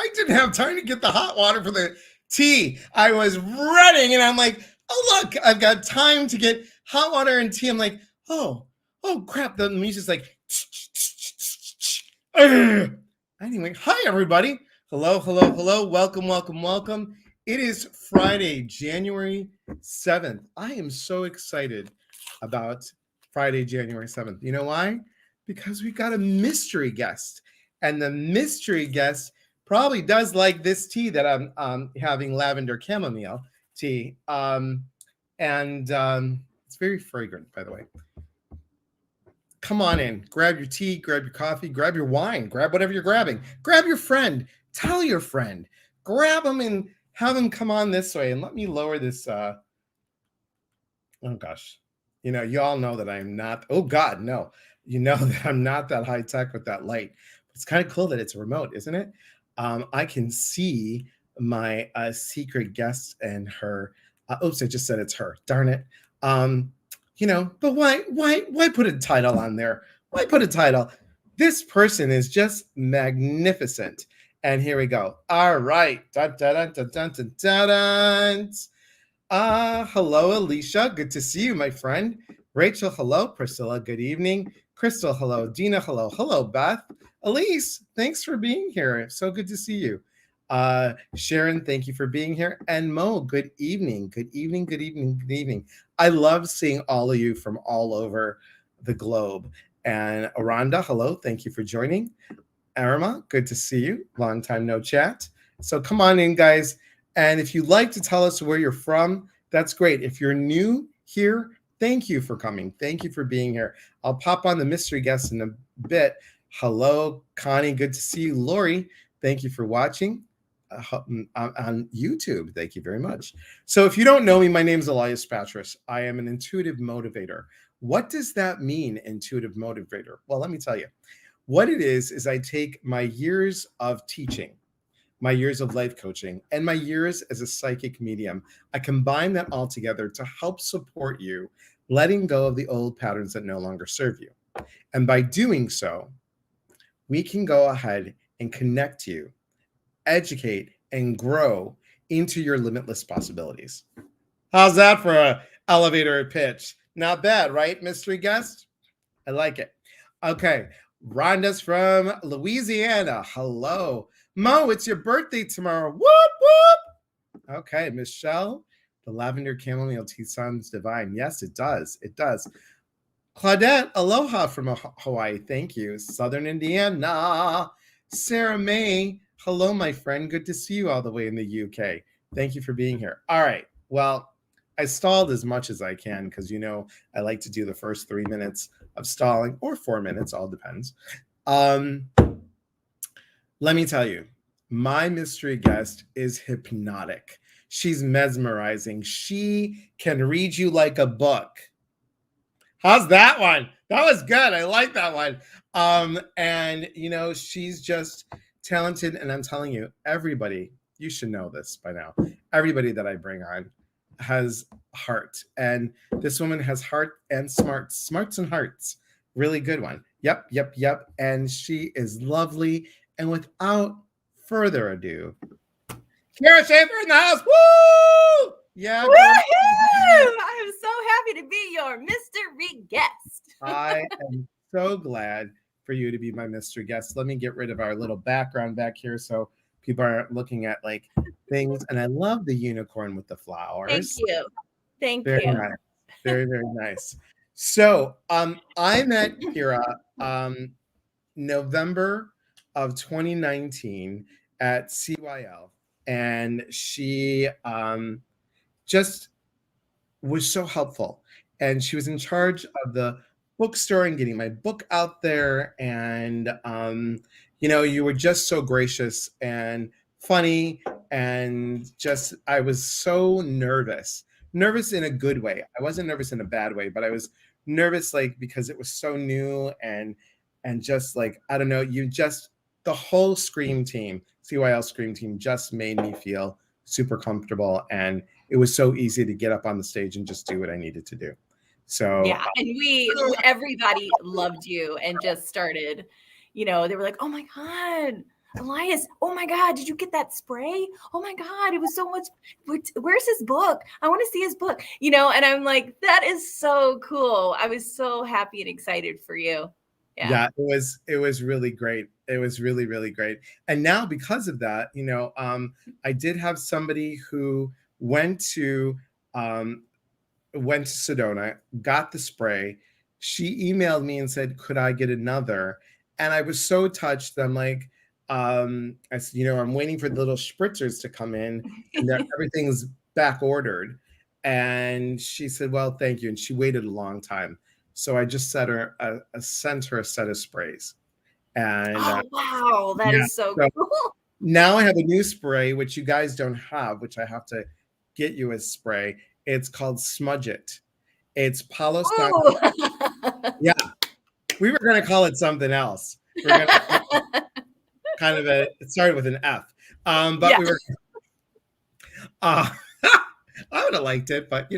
I didn't have time to get the hot water for the tea. I was running and I'm like, oh, look, I've got time to get hot water and tea. I'm like, oh crap. The music's like, anyway, hi, everybody. Hello. Welcome. It is Friday, January 7th. I am so excited about Friday, January 7th. You know why? Because we've got a mystery guest. And the mystery guest probably does like this tea that I'm having, lavender chamomile tea. It's very fragrant, by the way. Come on in, grab your tea, grab your coffee, grab your wine, grab whatever you're grabbing. Grab your friend, tell your friend, grab them and have them come on this way. And let me lower this. Oh gosh, you all know that I'm not. Oh God, no. You know that I'm not that high tech with that light. It's kind of cool that it's a remote, isn't it? I can see my secret guest and her. Oops, I just said it's her. Darn it. But why put a title on there? Why put a title? This person is just magnificent. And here we go. All right. Dun, dun, dun, dun, dun, dun, dun. Hello, Alicia. Good to see you, my friend. Rachel, hello. Priscilla, good evening. Crystal, hello. Dina, hello. Hello, Beth. Elise, thanks for being here. So good to see you. Sharon, thank you for being here. And Mo, good evening. Good evening. I love seeing all of you from all over the globe. And Aranda, hello. Thank you for joining. Arima, good to see you. Long time no chat. So come on in, guys. And if you'd like to tell us where you're from, that's great. If you're new here, thank you for coming. Thank you for being here. I'll pop on the mystery guest in a bit. Hello, Connie. Good to see you. Lori, thank you for watching on YouTube. Thank you very much. So if you don't know me, my name is Elias Patras. I am an intuitive motivator. What does that mean, intuitive motivator? Well, let me tell you. What it is I take my years of teaching, my years of life coaching, and my years as a psychic medium. I combine that all together to help support you, letting go of the old patterns that no longer serve you. And by doing so, we can go ahead and connect you, educate, and grow into your limitless possibilities. How's that for an elevator pitch? Not bad, right, mystery guest? I like it. Okay, Rhonda's from Louisiana. Hello. Mo, it's your birthday tomorrow. Whoop, whoop. Okay, Michelle, the lavender chamomile tea sounds divine. Yes, it does. It does. Claudette, aloha from Hawaii. Thank you. Southern Indiana. Sarah May, hello, my friend. Good to see you all the way in the UK. Thank you for being here. All right. Well, I stalled as much as I can because, I like to do the first 3 minutes of stalling, or 4 minutes, all depends. Let me tell you, my mystery guest is hypnotic. She's mesmerizing. She can read you like a book. How's that one? That was good. I like that one. And she's just talented. And I'm telling you, everybody, you should know this by now. Everybody that I bring on has heart. And this woman has heart and smarts and hearts. Really good one. Yep. And she is lovely. And without further ado, Kara Schaefer in the house. Woo! Yeah. I'm so happy to be your mystery guest. I am so glad for you to be my mystery guest. Let me get rid of our little background back here so people aren't looking at like things. And I love the unicorn with the flowers. Thank Very you. Nice. Very, very nice. So I met Kira November of 2019 at CYL. And she just was so helpful. And she was in charge of the bookstore and getting my book out there. And, you were just so gracious and funny. And just, I was so nervous in a good way. I wasn't nervous in a bad way, but I was nervous, because it was so new and just I don't know, the whole Scream team, CYL Scream team, just made me feel super comfortable. And it was so easy to get up on the stage and just do what I needed to do. So yeah, and everybody loved you and just started, they were like, oh my God, Elias, oh my God, did you get that spray? Oh my God, it was so much. Where's his book? I want to see his book, and I'm like, that is so cool. I was so happy and excited for you. Yeah, it was really great. It was really, really great. And now because of that, I did have somebody who went to um, Sedona, got the spray. She emailed me and said, could I get another? And I was so touched. I'm like, I said, I'm waiting for the little spritzers to come in and everything's back ordered. And she said, well, thank you. And she waited a long time. So I just sent her a set of sprays. And wow, that is so cool. Now I have a new spray, which you guys don't have, which I have to get you a spray. It's called Smudge It. It's Palo Santo. Yeah, we were going to call it something else. We're going to it started with an F. But we were. I would have liked it, but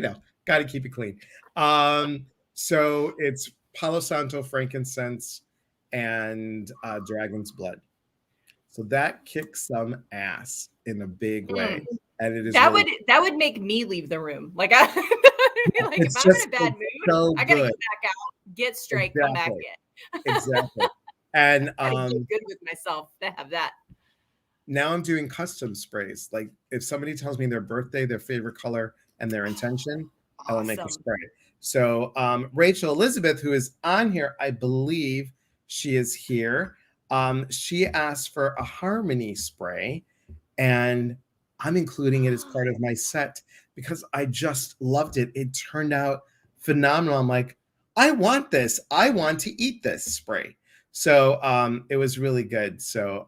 got to keep it clean. So it's Palo Santo, frankincense, and dragon's blood. So that kicks some ass in a big way. And it is that would make me leave the room. Like if I'm in a bad mood, I gotta get back out, get straight, come back in. Exactly. And get good with myself to have that. Now I'm doing custom sprays. Like if somebody tells me their birthday, their favorite color, and their intention, I will make a spray. So Rachel Elizabeth, who is on here, I believe she is here. She asked for a harmony spray, and I'm including it as part of my set because I just loved it. It turned out phenomenal. I'm like, I want this. I want to eat this spray. So it was really good. So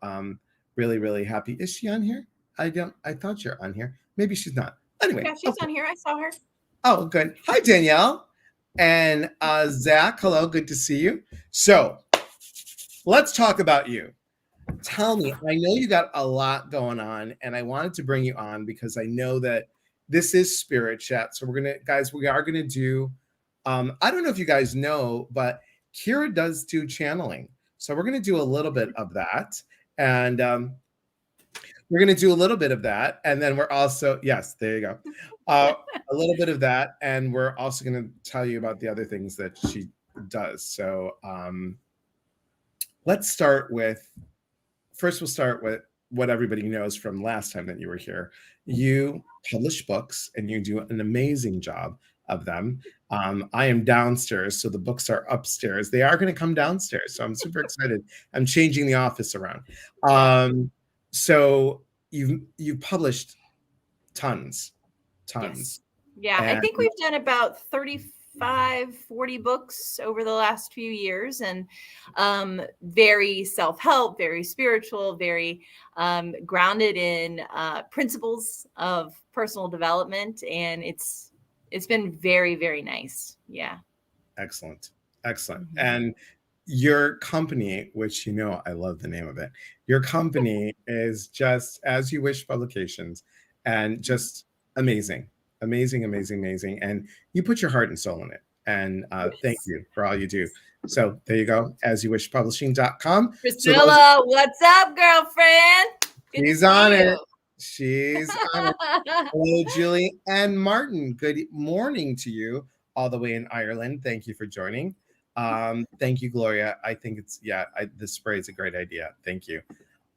really, really happy. Is she on here? I thought you're on here. Maybe she's not. Anyway. Yeah, she's on here. I saw her. Oh, good. Hi, Danielle. And Zach, hello. Good to see you. So let's talk about you. Tell me, I know you got a lot going on, and I wanted to bring you on because I know that this is Spirit Chat. So we are going to do, I don't know if you guys know, but Kira does do channeling. So we're going to do a little bit of that. And we're going to do a little bit of that. And then we're also, yes, there you go. A little bit of that. And we're also going to tell you about the other things that she does. So let's start with, first we'll start with what everybody knows from last time that you were here. You publish books and you do an amazing job of them. I am downstairs, so the books are upstairs. They are going to come downstairs, so I'm super excited. I'm changing the office around. So you've published tons. Yes. Yeah, and I think we've done about 40 books over the last few years, and very self-help, very spiritual, very grounded in principles of personal development, and it's been very, very nice. Yeah. Excellent. Mm-hmm. And your company, which I love the name of it. Your company is just As You Wish Publications, and just amazing. And you put your heart and soul in it. And thank you for all you do. So there you go, asyouwishpublishing.com. Priscilla, what's up, girlfriend? She's on it. Hello, Julie and Martin. Good morning to you all the way in Ireland. Thank you for joining. Thank you, Gloria. I think this spray is a great idea. Thank you.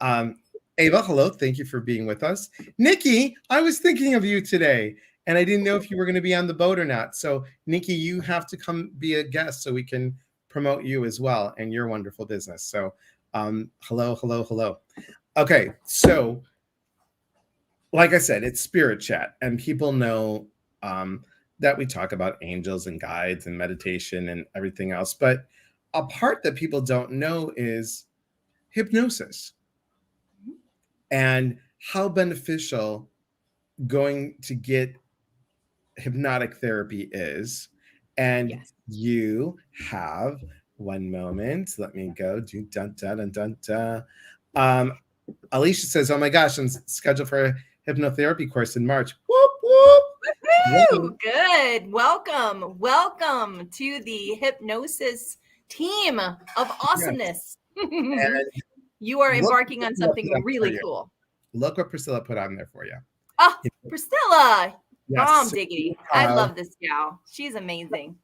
Ava, hello. Thank you for being with us. Nikki, I was thinking of you today, and I didn't know if you were going to be on the boat or not. So, Nikki, you have to come be a guest so we can promote you as well and your wonderful business. So, hello. Okay, so like I said, it's Spirit Chat, and people know that we talk about angels and guides and meditation and everything else. But a part that people don't know is hypnosis and how beneficial going to get hypnotic therapy is. And you have, one moment, let me go. Alicia says, oh my gosh, I'm scheduled for a hypnotherapy course in March. Whoop, whoop. Woo-hoo! Good. Welcome to the Hypnosis team of awesomeness. You are Look embarking what on Priscilla something put up for really you. cool. Look what Priscilla put on there for you. Oh, Priscilla. Bomb Yes. diggity. I love this gal. She's amazing.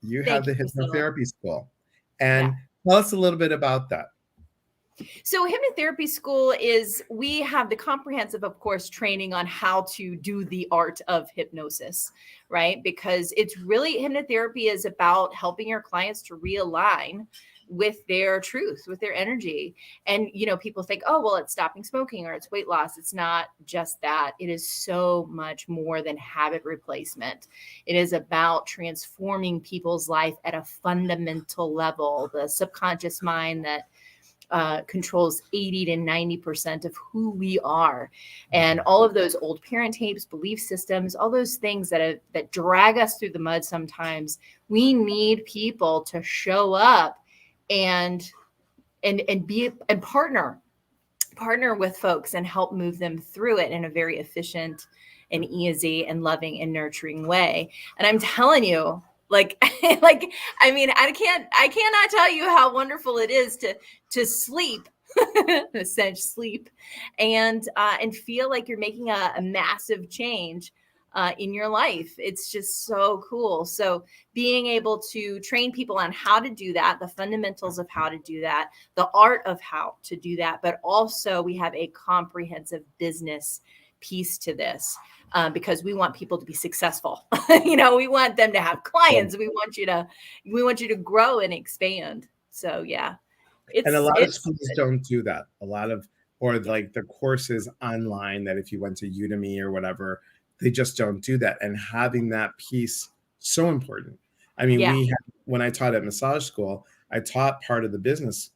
You Thank have the you, Priscilla. Hypnotherapy School. And tell us a little bit about that. So Hypnotherapy School we have the comprehensive, of course, training on how to do the art of hypnosis, right? Because it's really, hypnotherapy is about helping your clients to realign with their truth, with their energy. And, people think, oh, well, it's stopping smoking or it's weight loss. It's not just that. It is so much more than habit replacement. It is about transforming people's life at a fundamental level, the subconscious mind that controls 80 to 90% of who we are. And all of those old parent tapes, belief systems, all those things that drag us through the mud sometimes, we need people to show up and partner with folks and help move them through it in a very efficient and easy and loving and nurturing way. And I'm telling you, I cannot tell you how wonderful it is to sleep, essentially sleep, and feel like you're making a massive change in your life. It's just so cool. So being able to train people on how to do that, the fundamentals of how to do that, the art of how to do that, but also we have a comprehensive business piece to this. Because we want people to be successful. We want them to have clients. We want you to grow and expand. So yeah. And a lot of schools don't do that. Or like the courses online that if you went to Udemy or whatever, they just don't do that. And having that piece, so important. I mean, when I taught at massage school, I taught part of the business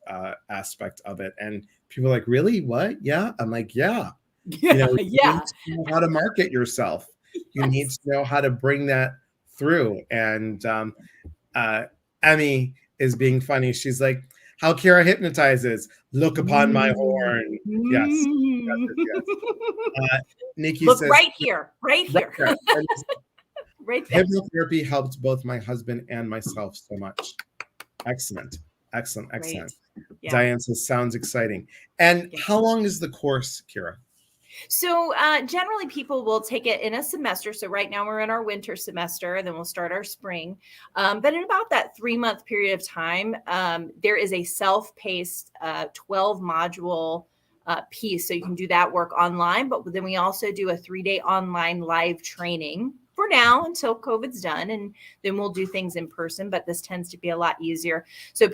aspect of it. And people are like, really? What? Yeah. I'm like, yeah. You need to know how to market yourself. You need to know how to bring that through. And Emmy is being funny. She's like, how Kira hypnotizes. Look upon my horn. Yes. Nikki look says, right here. Right there. Right there. Hypnotherapy helped both my husband and myself so much. Excellent. Yeah. Diane says, sounds exciting. And how long is the course, Kira? So generally people will take it in a semester. So right now we're in our winter semester, and then we'll start our spring. But in about that 3-month period of time, there is a self-paced 12 module piece. So you can do that work online, but then we also do a 3-day online live training for now until COVID's done. And then we'll do things in person, but this tends to be a lot easier. So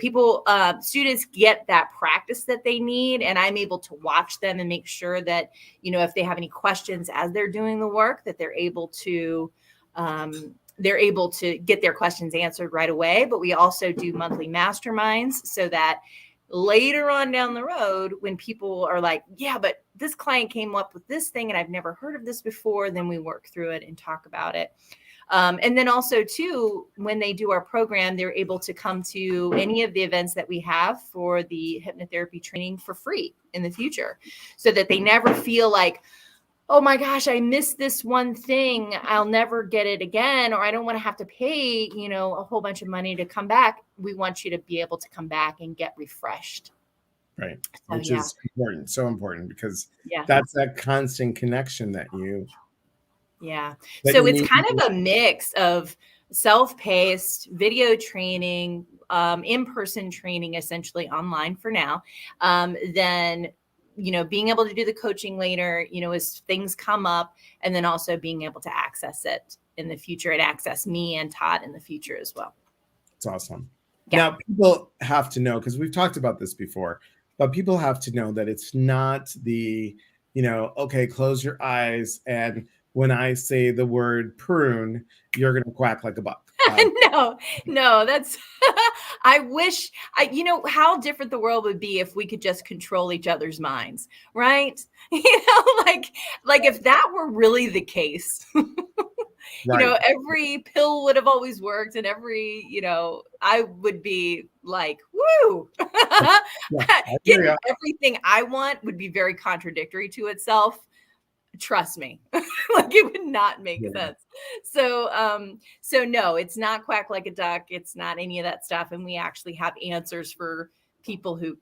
students get that practice that they need, and I'm able to watch them and make sure that, if they have any questions as they're doing the work, that they're able to get their questions answered right away. But we also do monthly masterminds so that later on down the road, when people are like, yeah, but this client came up with this thing and I've never heard of this before, then we work through it and talk about it. And then also too, when they do our program, they're able to come to any of the events that we have for the hypnotherapy training for free in the future, so that they never feel like, oh my gosh, I missed this one thing, I'll never get it again, or I don't want to have to pay, a whole bunch of money to come back. We want you to be able to come back and get refreshed. Right. Which is important. So important, because that's that constant connection that you. Yeah. So it's kind of a mix of self-paced video training, in-person training, essentially online for now. Then being able to do the coaching later, as things come up, and then also being able to access it in the future and access me and Todd in the future as well. It's awesome. Yeah. Now, people have to know, because we've talked about this before, but people have to know that it's not the, okay, close your eyes, and when I say the word prune, you're going to quack like a buck. No, that's, I wish, how different the world would be if we could just control each other's minds, right? Like if that were really the case, right. Every pill would have always worked, and I would be like, woo, getting everything I want would be very contradictory to itself. Trust me, like it would not make sense. So no, it's not quack like a duck. It's not any of that stuff. And we actually have answers for people who,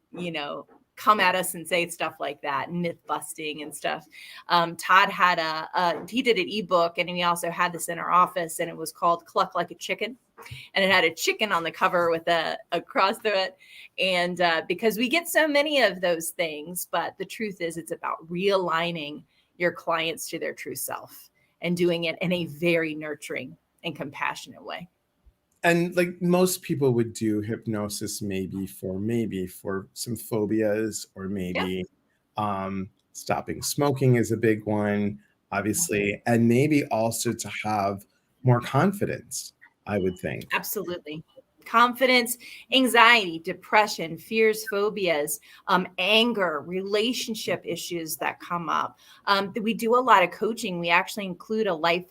come at us and say stuff like that, myth busting and stuff. Todd had he did an ebook, and we also had this in our office, and it was called Cluck Like a Chicken. And it had a chicken on the cover with a cross through it. And because we get so many of those things, but the truth is it's about realigning your clients to their true self and doing it in a very nurturing and compassionate way. And like most people would do hypnosis maybe for some phobias, or maybe stopping smoking is a big one, obviously, and maybe also to have more confidence, I would think. Absolutely. Confidence, anxiety, depression, fears, phobias, anger, relationship issues that come up. We do a lot of coaching. We actually include a life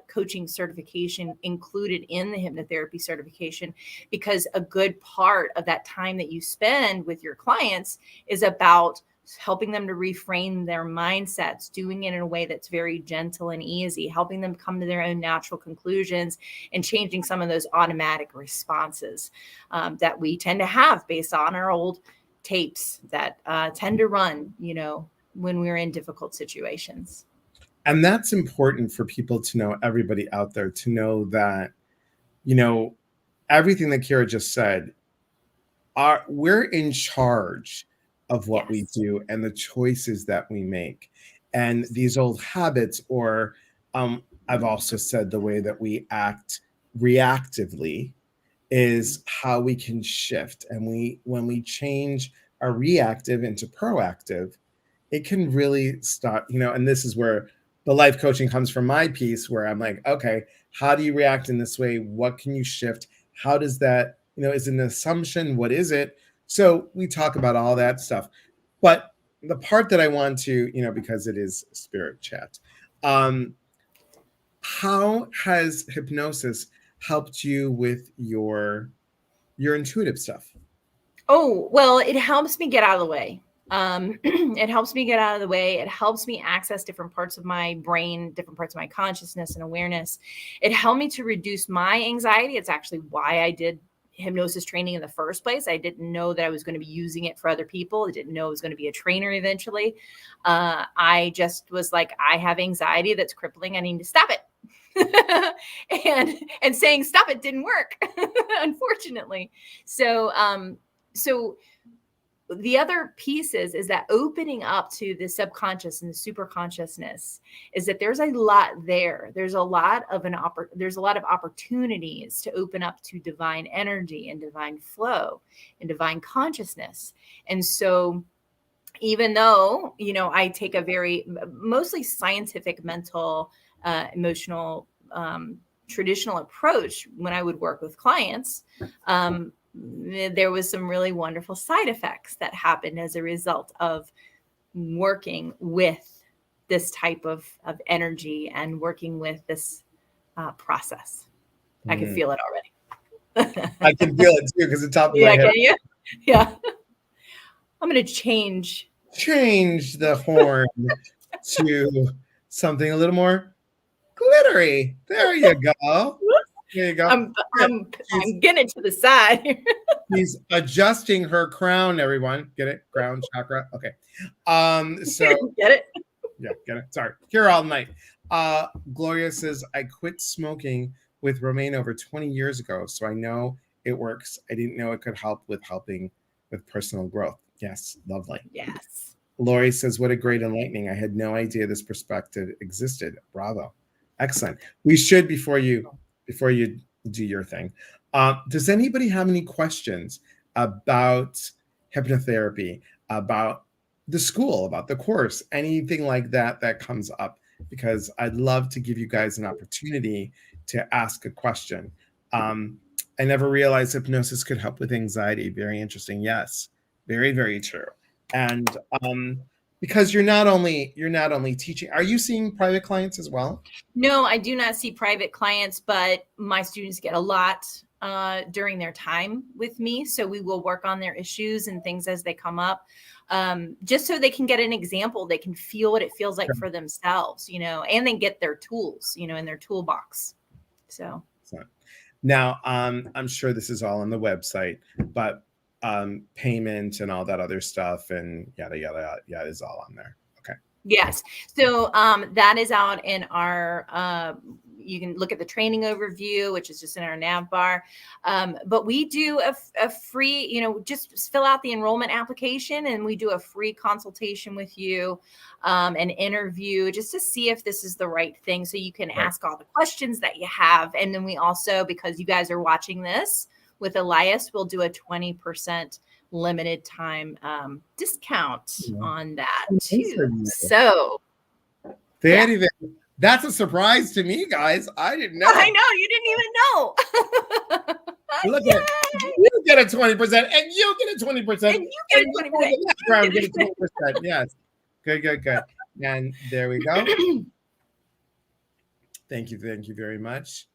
coaching certification included in the hypnotherapy certification, because a good part of that time that you spend with your clients is about helping them to reframe their mindsets, doing it in a way that's very gentle and easy, helping them come to their own natural conclusions, and changing some of those automatic responses that we tend to have based on our old tapes that tend to run, when we're in difficult situations. And that's important for people to know, everybody out there to know that, everything that Kira just said, we're in charge of what we do and the choices that we make. And these old habits, or I've also said the way that we act reactively, is how we can shift. And when we change our reactive into proactive, it can really start, and this is where the life coaching comes from my piece, where I'm like, okay, how do you react in this way? What can you shift? How does that, is it an assumption? What is it? So we talk about all that stuff. But the part that I want to, because it is spirit chat, how has hypnosis helped you with your intuitive stuff? Oh, well, it helps me get out of the way. It helps me get out of the way. It helps me access different parts of my brain, different parts of my consciousness and awareness. It helped me to reduce my anxiety. It's actually why I did hypnosis training in the first place. I didn't know that I was going to be using it for other people. I didn't know I was going to be a trainer eventually. I just was like, I have anxiety that's crippling. I need to stop it. and saying stop it didn't work, unfortunately. So the other piece is that opening up to the subconscious and the super consciousness is that there's a lot there. There's a lot of opportunities to open up to divine energy and divine flow and divine consciousness. And so even though, I take a very mostly scientific, mental, emotional, traditional approach when I would work with clients, there was some really wonderful side effects that happened as a result of working with this type of energy and working with this process. I can feel it already. I can feel it too, because the top of my head. Can you? Yeah. I'm going to change the horn to something a little more glittery. There you go. There you go. I'm getting it to the side. He's adjusting her crown, everyone. Get it? Crown chakra. Okay. So get it? Yeah, get it. Sorry. Here all night. Gloria says, I quit smoking with Romaine over 20 years ago, so I know it works. I didn't know it could help with personal growth. Yes, lovely. Yes. Lori says, what a great enlightening. I had no idea this perspective existed. Bravo. Excellent. We should, before you do your thing, does anybody have any questions about hypnotherapy, about the school, about the course, anything like that comes up? Because I'd love to give you guys an opportunity to ask a question. I never realized hypnosis could help with anxiety. Very interesting. Yes, very, very true. And because you're not only teaching, are you seeing private clients as well? No, I do not see private clients, but my students get a lot during their time with me. So we will work on their issues and things as they come up, just so they can get an example. They can feel what it feels like for themselves, and then get their tools, in their toolbox. So now, I'm sure this is all on the website, but payment and all that other stuff and yada yada yada is all on there. Okay. Yes. So that is out in our, you can look at the training overview, which is just in our nav bar. But we do a free, just fill out the enrollment application and we do a free consultation with you, an interview just to see if this is the right thing. So you can ask all the questions that you have. And then we also, because you guys are watching this with Elias, we'll do a 20% limited time discount on that too. So that's a surprise to me, guys. I didn't know. I know, you didn't even know. Look at it. You get a 20% and you get a 20%. And you get a 20%. The background get a 20%. Yes. Good. And there we go. Thank you very much.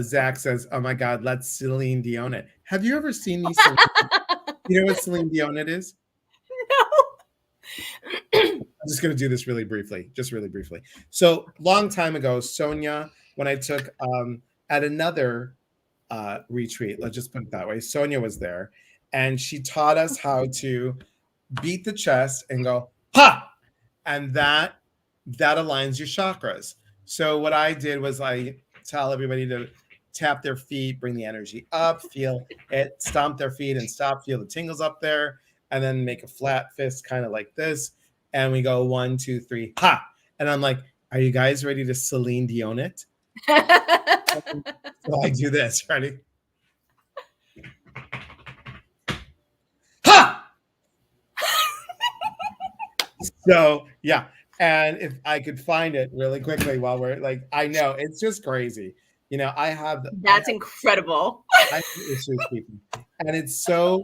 Zach says, "Oh my God, let Celine Dion it." Have you ever seen these? You know what Celine Dion it is? No. I'm just going to do this really briefly. So long time ago, Sonia, when I took at another retreat, let's just put it that way, Sonia was there, and she taught us how to beat the chest and go ha, and that aligns your chakras. So what I did was I tell everybody to tap their feet, bring the energy up, feel it, stomp their feet and stop, feel the tingles up there, and then make a flat fist kind of like this. And we go 1, 2, 3, ha. And I'm like, are you guys ready to Celine Dion it? So I do this, ready? Ha! So yeah. And if I could find it really quickly while we're like, I know it's just crazy. That's incredible. I have issues, people. And it's so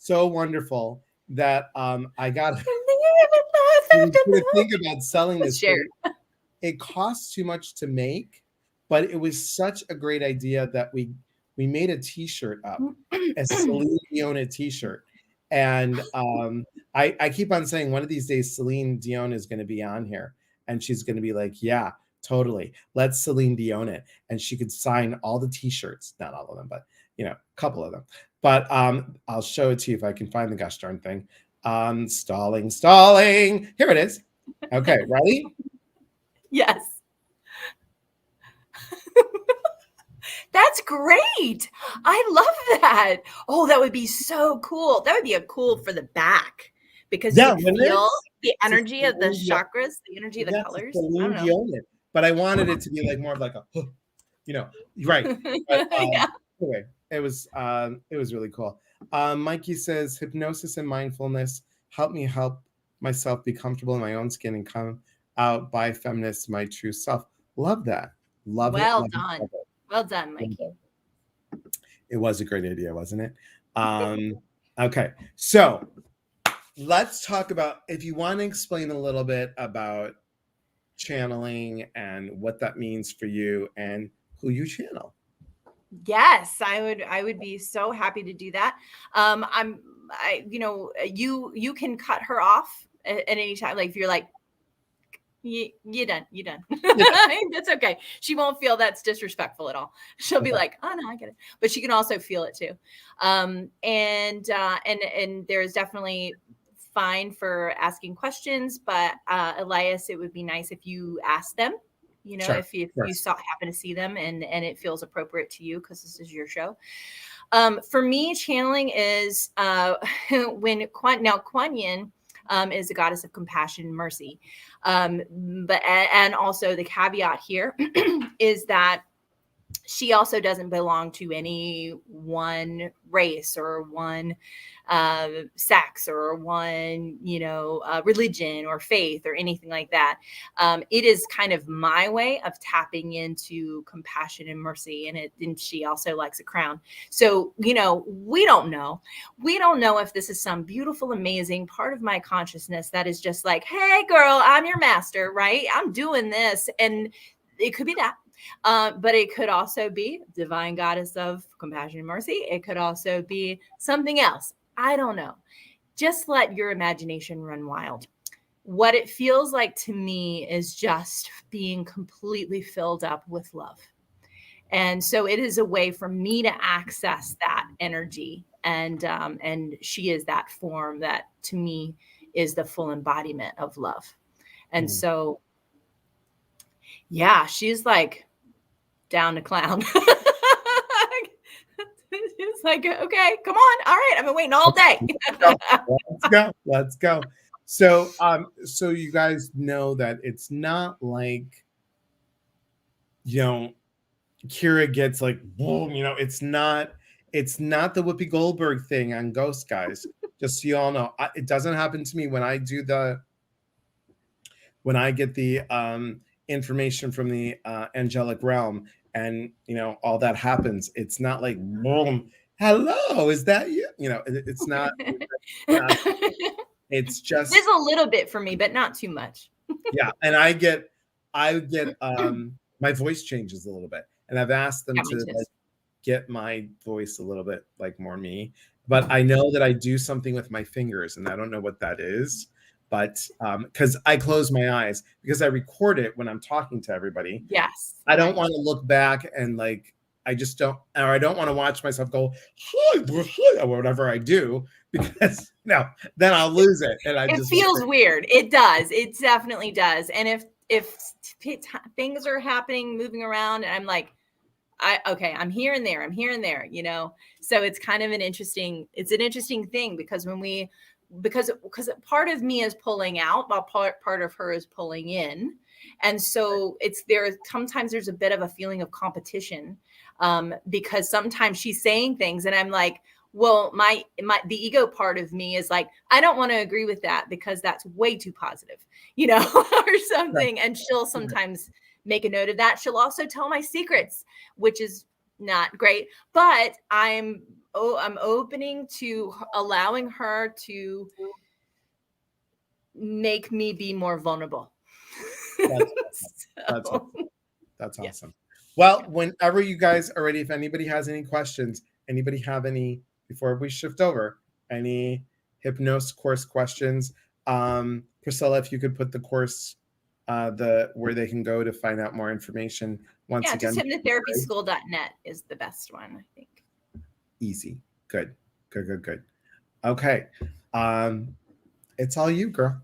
wonderful that I got to think about selling this. It costs too much to make, but it was such a great idea that we made a t-shirt up, a Celine Dion t-shirt. And I keep on saying one of these days Celine Dion is going to be on here and she's going to be like, yeah, totally. Let's Celine Dion it. And she could sign all the t-shirts, not all of them, but a couple of them. But I'll show it to you if I can find the gosh darn thing. Stalling. Here it is. Okay, ready? Yes. That's great. I love that. Oh, that would be so cool. That would be a cool for the back because you feel the energy of the chakras, the energy of the colors. I don't know. But I wanted it to be like more of like a, right. But, anyway, it was really cool. Mikey says, hypnosis and mindfulness help me help myself be comfortable in my own skin and come out by feminist, my true self. Love that. Love it. Well done. Well done, Mikey. It was a great idea, wasn't it? Okay, so let's talk about, if you want to explain a little bit about channeling and what that means for you and who you channel. Yes, I would be so happy to do that. You can cut her off at any time. Like if you're like, you're done. That's okay. She won't feel that's disrespectful at all. She'll be like, oh no, I get it. But she can also feel it too. And there's definitely fine for asking questions, but Elias, it would be nice if you asked them, sure, if you happen to see them and it feels appropriate to you because this is your show. For me, channeling is when Kuan Yin is the goddess of compassion and mercy. And also the caveat here is that she also doesn't belong to any one race or one sex or one, religion or faith or anything like that. It is kind of my way of tapping into compassion and mercy. And she also likes a crown. So, we don't know. We don't know if this is some beautiful, amazing part of my consciousness that is just like, hey, girl, I'm your master, right? I'm doing this. And it could be that. But it could also be divine goddess of compassion and mercy. It could also be something else. I don't know. Just let your imagination run wild. What it feels like to me is just being completely filled up with love And so it is a way for me to access that energy. And she is that form that to me is the full embodiment of love. And so, yeah, she's like down to clown. It's like, okay, come on. All right. I've been waiting all day. Let's go. So, so you guys know that it's not like, Kira gets like, boom, it's not the Whoopi Goldberg thing on Ghost, guys. Just so you all know, it doesn't happen to me when I get the information from the angelic realm, and all that happens. It's not like, boom, hello, is that you? It's not. It's just there's a little bit for me, but not too much. Yeah, and I get my voice changes a little bit, and I've asked them to get my voice a little bit like more me, but I know that I do something with my fingers, and I don't know what that is. But because I close my eyes because I record it when I'm talking to everybody. Yes. I don't want to look back and like I just don't, or I don't want to watch myself go or whatever I do, because then I'll lose it. And it feels weird. It does. It definitely does. And if things are happening, moving around, and I'm like, I'm here and there. I'm here and there. So it's kind of an interesting thing, because because part of me is pulling out while part of her is pulling in. And so sometimes there's a bit of a feeling of competition, because sometimes she's saying things and I'm like, well, the ego part of me is like, I don't want to agree with that because that's way too positive, or something. And she'll sometimes make a note of that. She'll also tell my secrets, which is not great, but I'm opening to allowing her to make me be more vulnerable. That's awesome. Well, whenever you guys are ready, if anybody has any questions, anybody have any, before we shift over, any hypnosis course questions, Priscilla, if you could put the course, where they can go to find out more information. Once again, just hypnotherapyschool.net is the best one, I think. Easy. Good. Okay. It's all you, girl.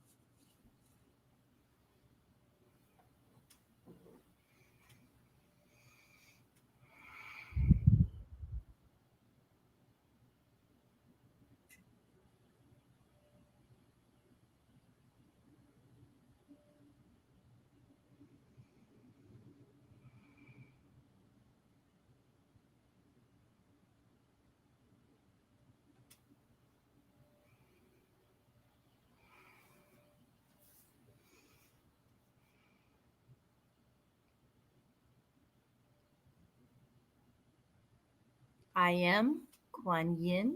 I am Kuan Yin.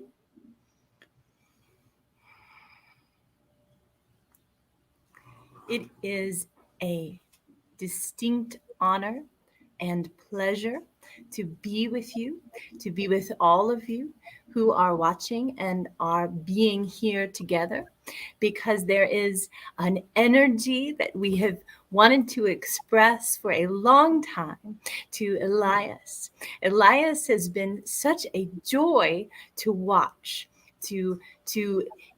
It is a distinct honor and pleasure to be with you, to be with all of you who are watching and are being here together, because there is an energy that we have wanted to express for a long time to Elias. Elias has been such a joy to watch, to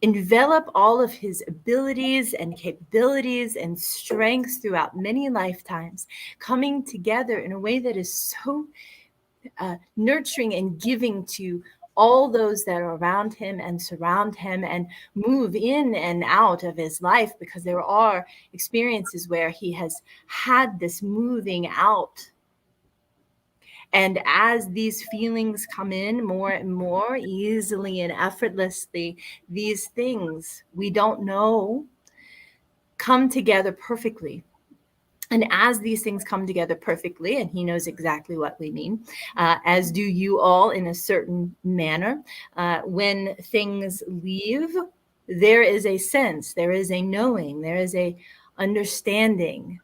envelop all of his abilities and capabilities and strengths throughout many lifetimes, coming together in a way that is so nurturing and giving to all those that are around him and surround him and move in and out of his life, because there are experiences where he has had this moving out. And as these feelings come in more and more easily and effortlessly, these things we don't know come together perfectly. And as these things come together perfectly, and he knows exactly what we mean, as do you all in a certain manner, when things leave, there is a sense, there is a knowing, there is a understanding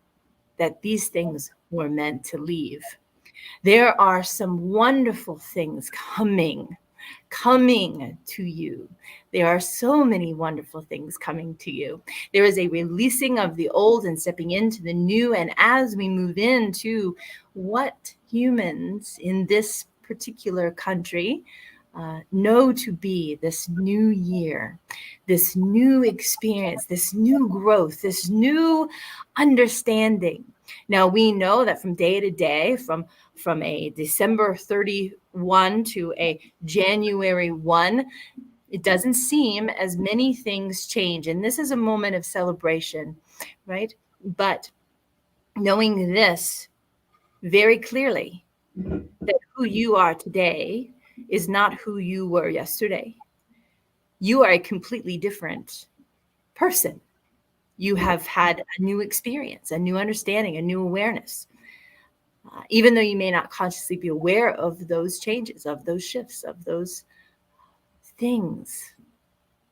that these things were meant to leave. There are some wonderful things coming to you There are so many wonderful things coming to you. There is a releasing of the old and stepping into the new. And as we move into what humans in this particular country know to be this new year, this new experience, this new growth, this new understanding. Now we know that from day to day, from a December 31 to a January 1, it doesn't seem as many things change. And this is a moment of celebration, right? But knowing this very clearly, that who you are today is not who you were yesterday. You are a completely different person. You have had a new experience, a new understanding, a new awareness. Even though you may not consciously be aware of those changes, of those shifts, of those things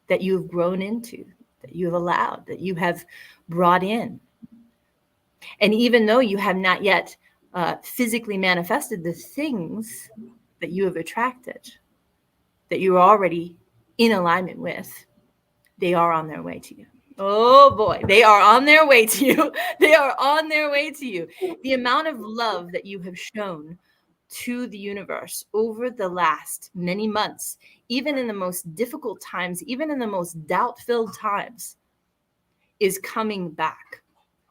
that you have grown into, that you have allowed, that you have brought in. And even though you have not yet physically manifested the things that you have attracted, that you're already in alignment with, they are on their way to you. Oh boy, they are on their way to you. They are on their way to you. The amount of love that you have shown to the universe over the last many months, even in the most difficult times, even in the most doubt-filled times, is coming back.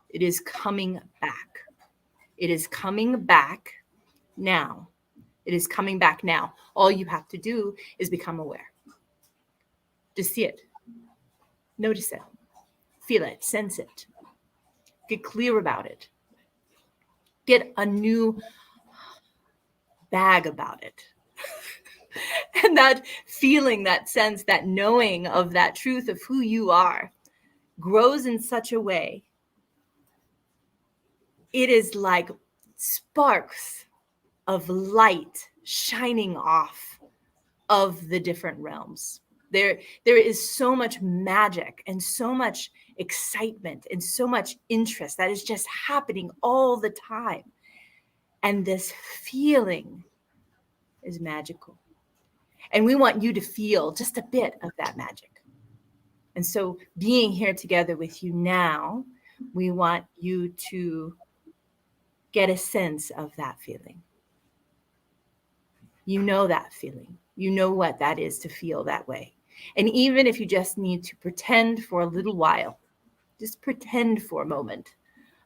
It is coming back. It is coming back now. It is coming back now. All you have to do is become aware. Just see it. Notice it. Feel it. Sense it. Get clear about it. Get a new bag about it. And that feeling, that sense, that knowing of that truth of who you are grows in such a way. It is like sparks of light shining off of the different realms. There is so much magic and so much excitement and so much interest that is just happening all the time. And this feeling is magical. And we want you to feel just a bit of that magic. And so being here together with you now, we want you to get a sense of that feeling. You know that feeling. You know what that is to feel that way. And even if you just need to pretend for a little while, just pretend for a moment,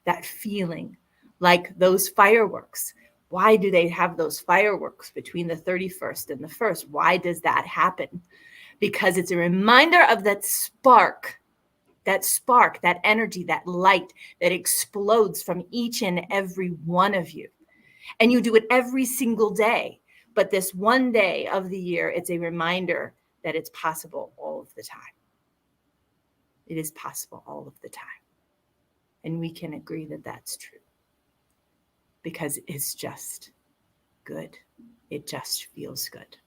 that feeling, like those fireworks. Why do they have those fireworks between the 31st and the 1st? Why does that happen? Because it's a reminder of that spark, that energy, that light that explodes from each and every one of you. And you do it every single day. But this one day of the year, it's a reminder that it's possible all of the time. It is possible all of the time. And we can agree that that's true. Because it's just good. It just feels good.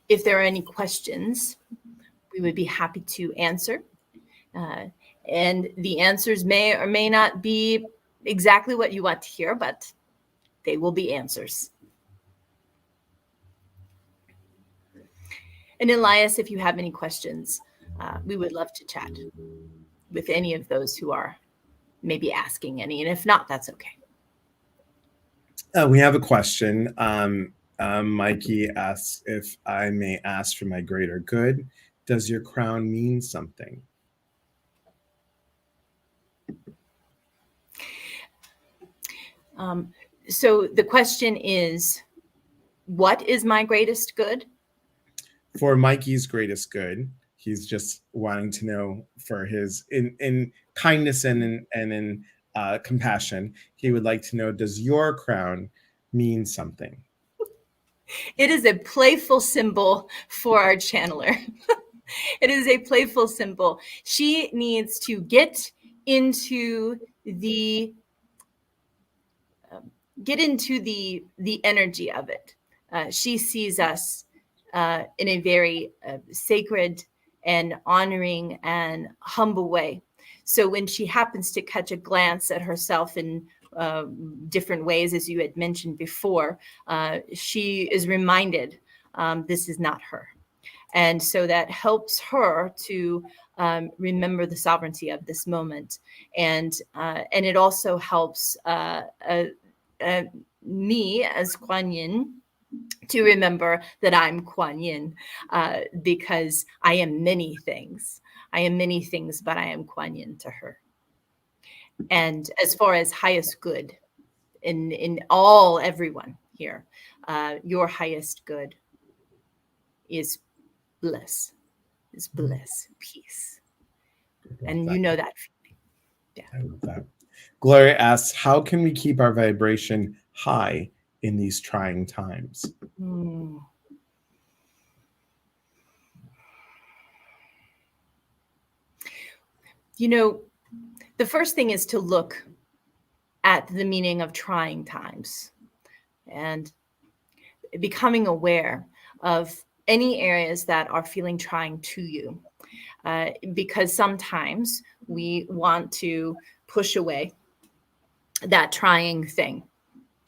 If there are any questions, we would be happy to answer. And the answers may or may not be exactly what you want to hear, but they will be answers. And Elias, if you have any questions, we would love to chat with any of those who are maybe asking any. And if not, that's okay. We have a question. Mikey asks if I may ask for my greater good. Does your crown mean something? So the question is, what is my greatest good? For Mikey's greatest good, he's just wanting to know for his in kindness and in compassion. He would like to know: does your crown mean something? It is a playful symbol for our channeler. It is a playful symbol. She needs to get into the energy of it. She sees us in a very sacred and honoring and humble way. So when she happens to catch a glance at herself in different ways, as you had mentioned before, she is reminded this is not her. And so that helps her to remember the sovereignty of this moment. And it also helps me as Kuan Yin to remember that I'm Kuan Yin, because I am many things. I am many things, but I am Kuan Yin to her. And as far as highest good in everyone here, your highest good is bliss, peace. And you know that feeling. Yeah. I love that. Gloria asks, how can we keep our vibration high in these trying times? You know, the first thing is to look at the meaning of trying times and becoming aware of any areas that are feeling trying to you. Because sometimes we want to push away that trying thing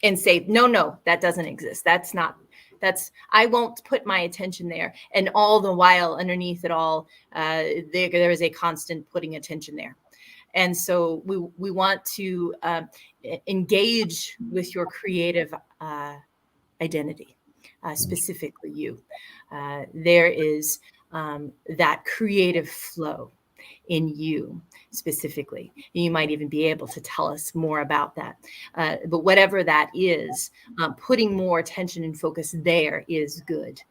and say, no, that doesn't exist. I won't put my attention there. And all the while underneath it all, there is a constant putting attention there. And so we want to engage with your creative identity, specifically you. There is that creative flow in you specifically. You might even be able to tell us more about that. But whatever that is, putting more attention and focus there is good.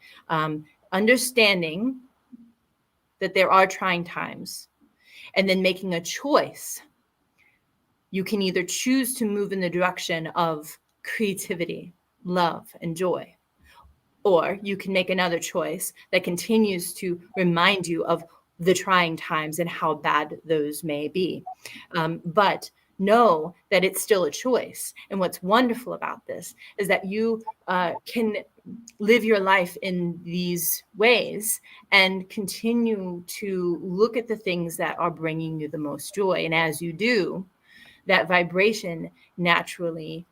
Understanding that there are trying times and then making a choice. You can either choose to move in the direction of creativity, love, and joy, or you can make another choice that continues to remind you of the trying times and how bad those may be. But know that it's still a choice. And what's wonderful about this is that you can live your life in these ways and continue to look at the things that are bringing you the most joy. And as you do, that vibration naturally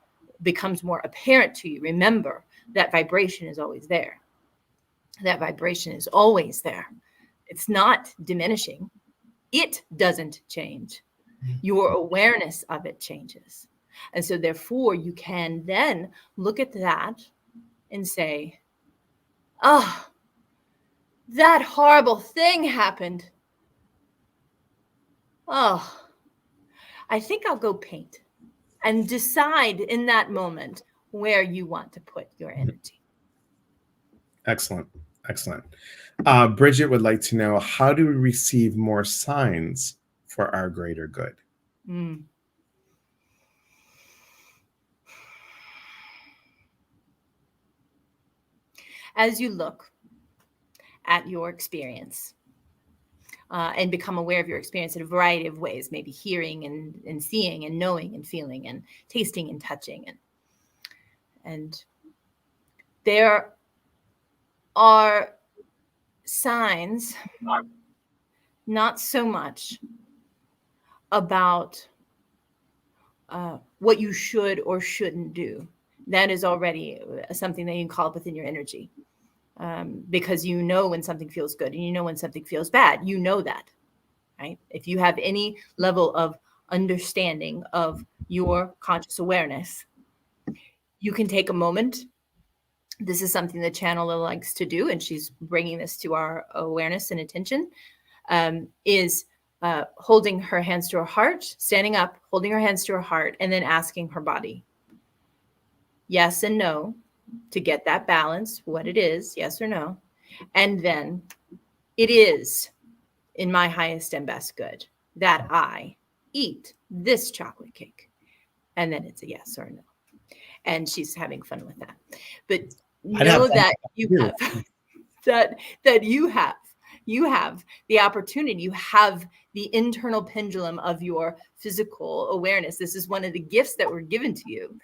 becomes more apparent to you. Remember, that vibration is always there. That vibration is always there. It's not diminishing. It doesn't change. Your awareness of it changes. And so therefore, you can then look at that and say, oh, that horrible thing happened. Oh, I think I'll go paint, and decide in that moment where you want to put your energy. Excellent. Bridget would like to know, how do we receive more signs for our greater good? As you look at your experience and become aware of your experience in a variety of ways, maybe hearing and seeing and knowing and feeling and tasting and touching. And there are signs, not so much about what you should or shouldn't do. That is already something that you can call up within your energy, because you know when something feels good and you know when something feels bad. You know that, right? If you have any level of understanding of your conscious awareness, you can take a moment. This is something the channeler likes to do, and she's bringing this to our awareness and attention, is holding her hands to her heart, standing up, holding her hands to her heart, and then asking her body, yes and no, to get that balance, what it is, yes or no. And then it is in my highest and best good that I eat this chocolate cake. And then it's a yes or no. And she's having fun with that. But know that you have that you have the opportunity, you have the internal pendulum of your physical awareness. This is one of the gifts that were given to you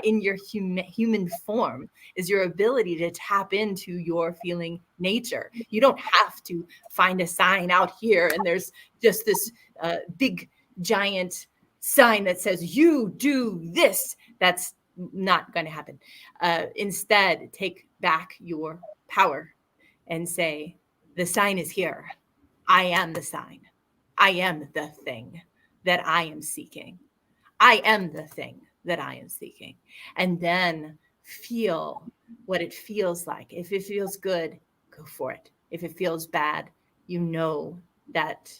in your human form, is your ability to tap into your feeling nature. You don't have to find a sign out here and there's just this big giant sign that says you do this. That's not going to happen. Instead, take back your power and say, the sign is here. I am the sign. I am the thing that I am seeking. I am the thing that I am seeking. And then feel what it feels like. If it feels good, go for it. If it feels bad, you know that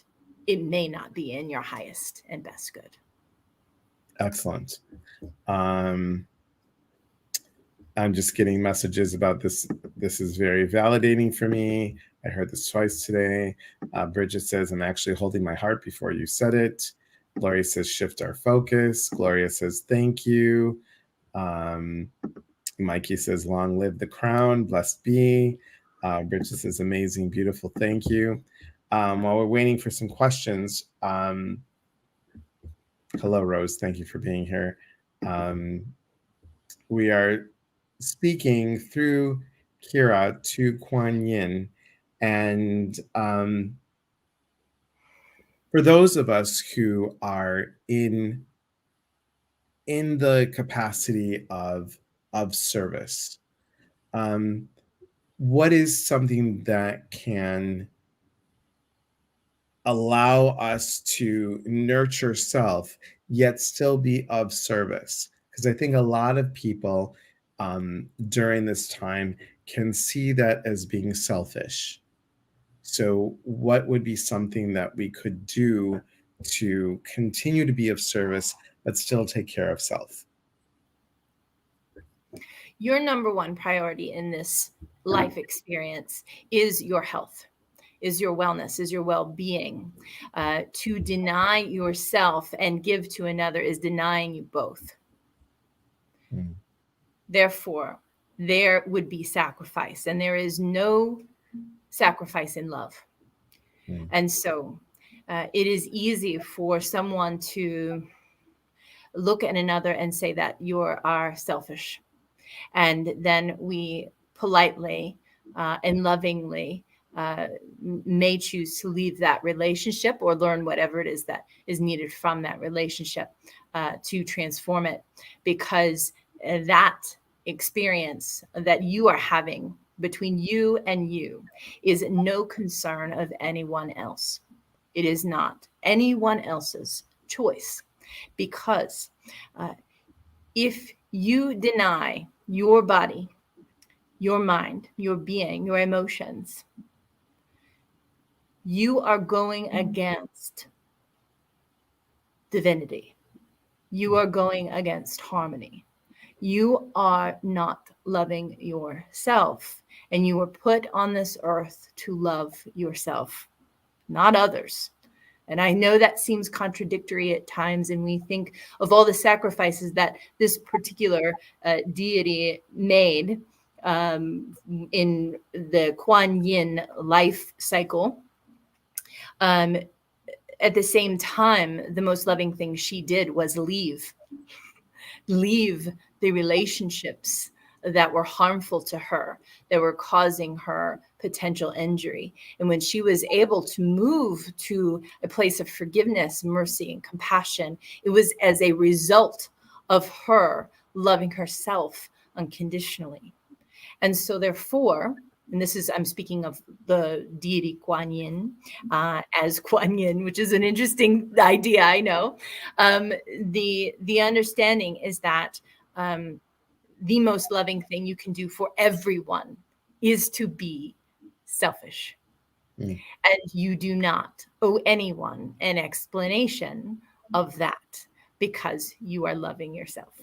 it may not be in your highest and best good. Excellent. I'm just getting messages about this. This is very validating for me. I heard this twice today. Bridget says, I'm actually holding my heart before you said it. Gloria says, shift our focus. Gloria says, thank you. Mikey says, long live the crown. Blessed be. Bridget says, amazing, beautiful. Thank you. While we're waiting for some questions, hello, Rose. Thank you for being here. We are speaking through Kira to Kuan Yin. And for those of us who are in the capacity of service, what is something that can allow us to nurture self yet still be of service? Because I think a lot of people during this time can see that as being selfish. So what would be something that we could do to continue to be of service but still take care of self? Your number one priority in this life experience is your health, is your wellness, is your well-being. To deny yourself and give to another is denying you both. Mm. Therefore, there would be sacrifice, and there is no sacrifice in love. Mm. And so it is easy for someone to look at another and say that you are selfish. And then we politely and lovingly may choose to leave that relationship or learn whatever it is that is needed from that relationship to transform it, because that experience that you are having between you and you is no concern of anyone else. It is not anyone else's choice, because if you deny your body, your mind, your being, your emotions, you are going against divinity. You are going against harmony. You are not loving yourself, and you were put on this earth to love yourself, not others. And I know that seems contradictory at times, and we think of all the sacrifices that this particular deity made in the Kuan Yin life cycle. At the same time, the most loving thing she did was leave the relationships that were harmful to her, that were causing her potential injury. And when she was able to move to a place of forgiveness, mercy, and compassion, it was as a result of her loving herself unconditionally. And so therefore, and this is, I'm speaking of the deity Kuan Yin as Kuan Yin, which is an interesting idea, I know. The understanding is that the most loving thing you can do for everyone is to be selfish. And you do not owe anyone an explanation of that, because you are loving yourself.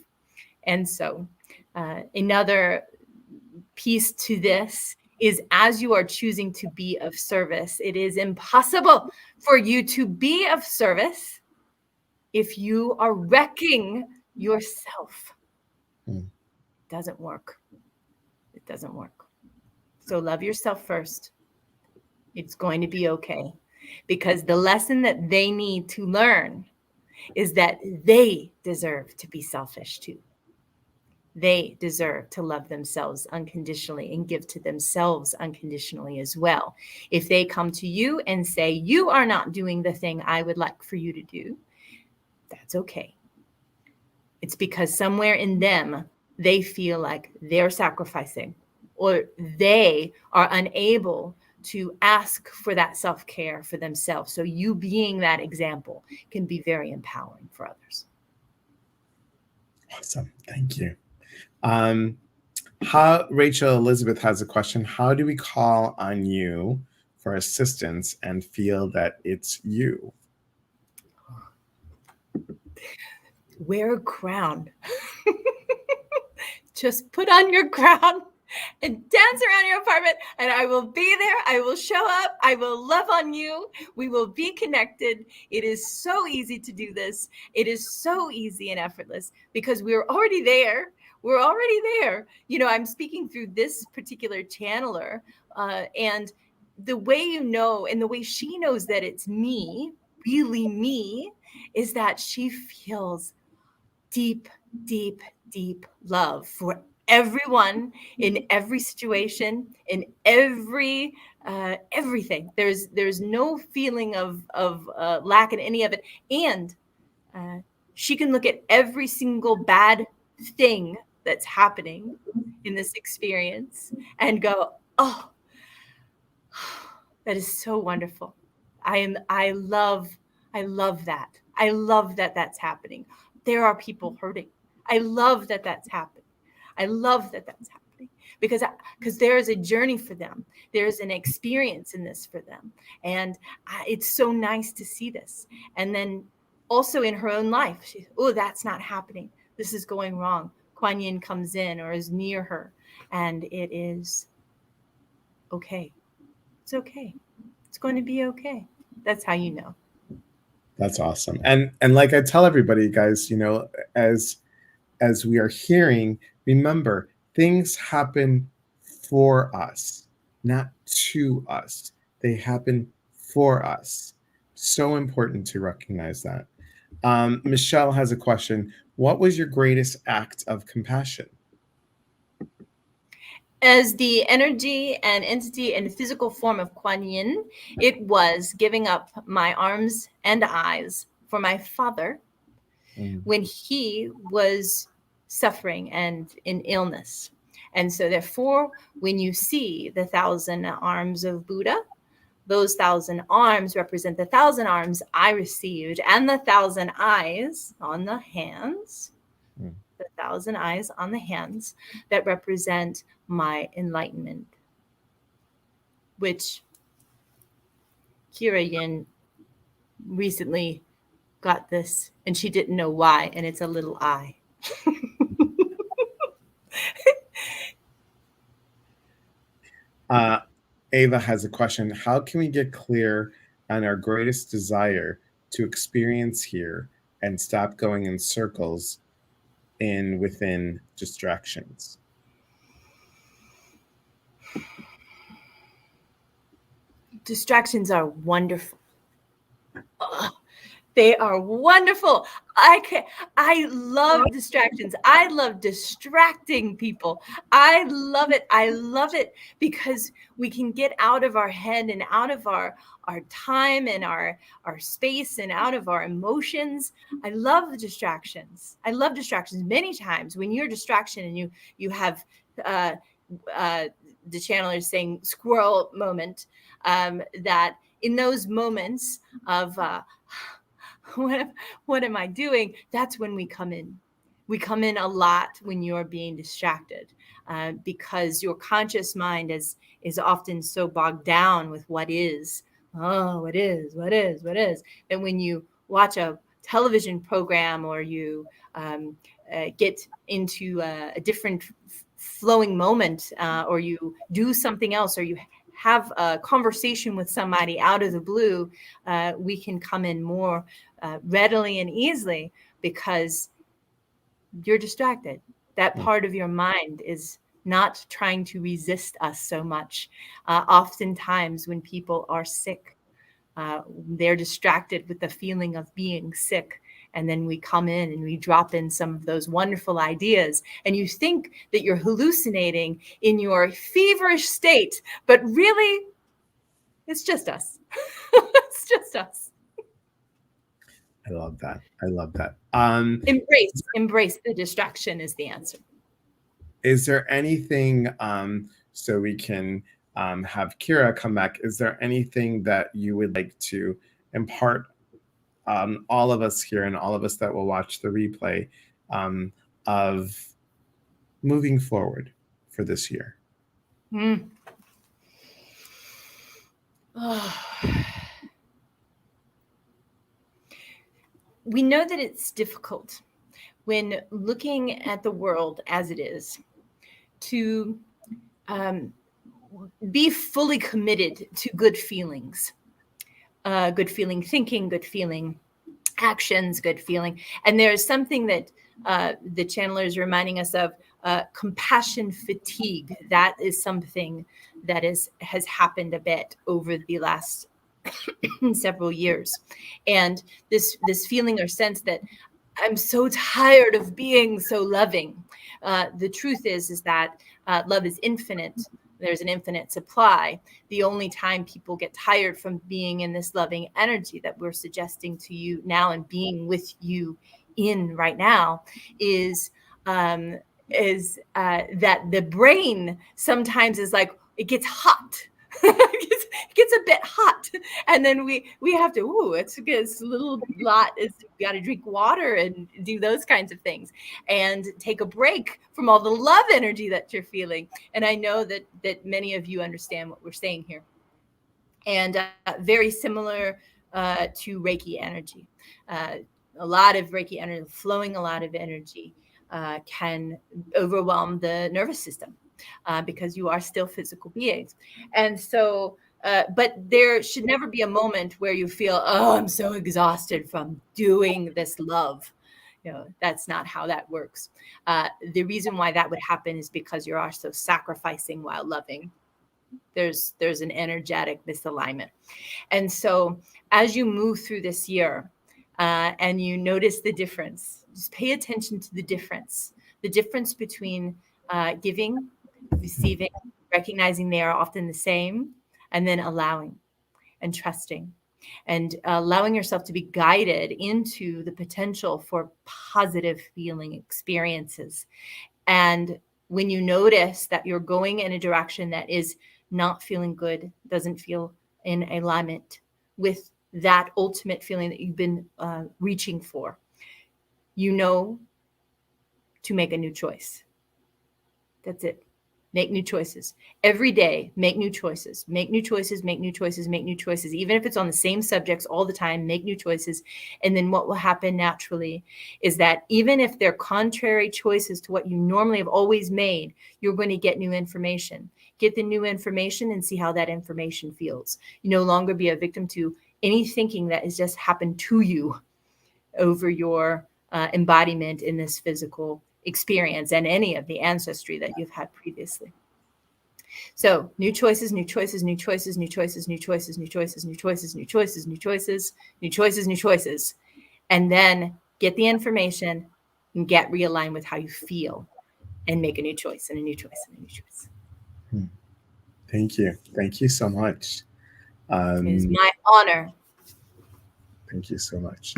And so another piece to this is, as you are choosing to be of service, it is impossible for you to be of service if you are wrecking yourself. It doesn't work. It doesn't work. So love yourself first. It's going to be okay, because the lesson that they need to learn is that they deserve to be selfish too. They deserve to love themselves unconditionally and give to themselves unconditionally as well. If they come to you and say, you are not doing the thing I would like for you to do, That's okay. It's because somewhere in them, they feel like they're sacrificing, or they are unable to ask for that self-care for themselves. So you being that example can be very empowering for others. Awesome. Thank you. Rachel Elizabeth has a question. How do we call on you for assistance and feel that it's you? Wear a crown. Just put on your crown and dance around your apartment, and I will be there. I will show up. I will love on you. We will be connected. It is so easy to do this. It is so easy and effortless because we're already there. We're already there. I'm speaking through this particular channeler, and the way and the way she knows that it's me, really me, is that she feels deep, deep, deep love for everyone in every situation, in everything. There's no feeling of lack in any of it, and she can look at every single bad thing that's happening in this experience and go, oh, that is so wonderful. I love that. I love that that's happening. There are people hurting. I love that that's happening. I love that that's happening because there is a journey for them. There's an experience in this for them. And it's so nice to see this. And then also in her own life, that's not happening. This is going wrong. Kuan Yin comes in or is near her, and it is okay. It's okay. It's going to be okay. That's how you know. That's awesome. And like I tell everybody, guys, as we are hearing, remember, things happen for us, not to us. They happen for us. So important to recognize that. Michelle has a question. What was your greatest act of compassion? As the energy and entity and physical form of Kuan Yin, it was giving up my arms and eyes for my father when he was suffering and in illness. And so therefore, when you see the 1,000 arms of Buddha, those 1,000 arms represent the 1,000 arms I received and the 1,000 eyes on the hands, the 1,000 eyes on the hands that represent my enlightenment, which Kira Yin recently got this and she didn't know why, and it's a little eye. Ava has a question. How can we get clear on our greatest desire to experience here and stop going in circles within distractions? Distractions are wonderful. They are wonderful. I love distractions. I love distracting people. I love it. I love it because we can get out of our head and out of our time and our space and out of our emotions. I love the distractions. I love distractions. Many times when you're a distraction and you have the channeler saying squirrel moment, that in those moments of what am I doing? That's when we come in. We come in a lot when you're being distracted because your conscious mind is often so bogged down with what is. Oh, what is. And when you watch a television program or you get into a different flowing moment or you do something else or you have a conversation with somebody out of the blue, we can come in more readily and easily because you're distracted. That part of your mind is not trying to resist us so much. Oftentimes when people are sick, they're distracted with the feeling of being sick. And then we come in and we drop in some of those wonderful ideas. And you think that you're hallucinating in your feverish state, but really, it's just us. It's just us. I love that. I love that. Embrace the distraction is the answer. Is there anything, so we can have Kira come back, is there anything that you would like to impart all of us here and all of us that will watch the replay of moving forward for this year? Oh. We know that it's difficult when looking at the world as it is to be fully committed to good feelings, good feeling thinking, good feeling actions, good feeling. And there's something that the channeler is reminding us of, compassion fatigue. That is something that has happened a bit over the last several years. And this feeling or sense that I'm so tired of being so loving. The truth is that love is infinite. There's an infinite supply. The only time people get tired from being in this loving energy that we're suggesting to you now and being with you in right now is that the brain sometimes is like, it gets hot. It gets a bit hot, and then we have to, it's a little lot, is you got to drink water and do those kinds of things and take a break from all the love energy that you're feeling. And I know that many of you understand what we're saying here. And very similar to Reiki energy. A lot of Reiki energy, flowing a lot of energy can overwhelm the nervous system. Because you are still physical beings. And so, but there should never be a moment where you feel, oh, I'm so exhausted from doing this love. That's not how that works. The reason why that would happen is because you're also sacrificing while loving. There's an energetic misalignment. And so as you move through this year and you notice the difference, just pay attention to the difference between giving, receiving, recognizing they are often the same, and then allowing and trusting and allowing yourself to be guided into the potential for positive feeling experiences. And when you notice that you're going in a direction that is not feeling good, doesn't feel in alignment with that ultimate feeling that you've been reaching for, to make a new choice. That's it. Make new choices every day. Make new choices, make new choices, make new choices, make new choices. Even if it's on the same subjects all the time, make new choices. And then what will happen naturally is that even if they're contrary choices to what you normally have always made, you're going to get new information. Get the new information and see how that information feels. You no longer be a victim to any thinking that has just happened to you over your embodiment in this physical experience and any of the ancestry that you've had previously. So new choices, new choices, new choices, new choices, new choices, new choices, new choices, new choices, new choices, new choices, new choices. And then get the information and get realigned with how you feel and make a new choice and a new choice and a new choice. Thank you. Thank you so much. It is my honor. Thank you so much.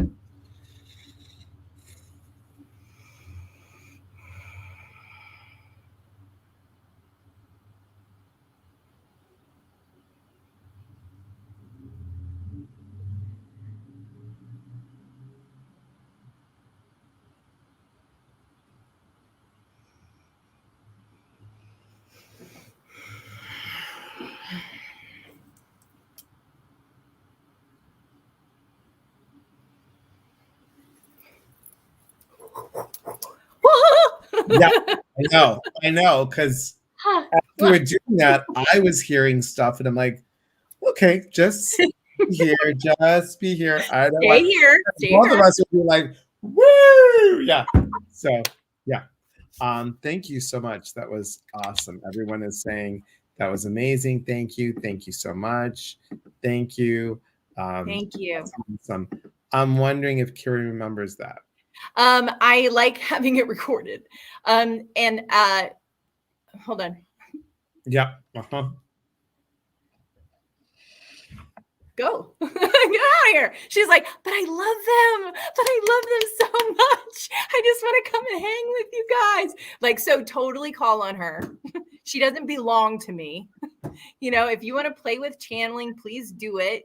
Yeah, I know, because after we're doing that, I was hearing stuff, and I'm like, okay, just be here, just be here. I don't Stay here. Both of us would be like, woo! Yeah. So, yeah. Thank you so much. That was awesome. Everyone is saying that was amazing. Thank you. Thank you so much. Thank you. Thank you. Awesome. I'm wondering if Kiri remembers that. I like having it recorded. And hold on. Yeah. Uh-huh. Go. out of here. She's like, but I love them. But I love them so much. I just want to come and hang with you guys. Like, so totally call on her. She doesn't belong to me. If you want to play with channeling, please do it.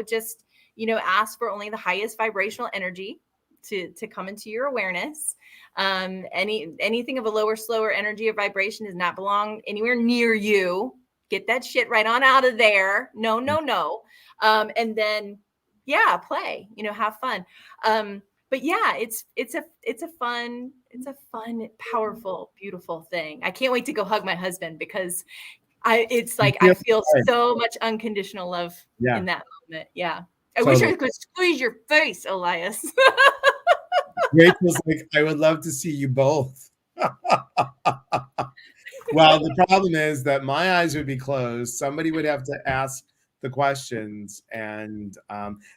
Just, ask for only the highest vibrational energy to come into your awareness. Anything of a lower, slower energy or vibration does not belong anywhere near you. Get that shit right on out of there. No. And then, play, have fun. But yeah, it's a fun, powerful, beautiful thing. I can't wait to go hug my husband because I feel so much unconditional love in that moment. Yeah. I wish I could squeeze your face, Elias. Rachel's like, I would love to see you both. Well, the problem is that my eyes would be closed. Somebody would have to ask the questions. And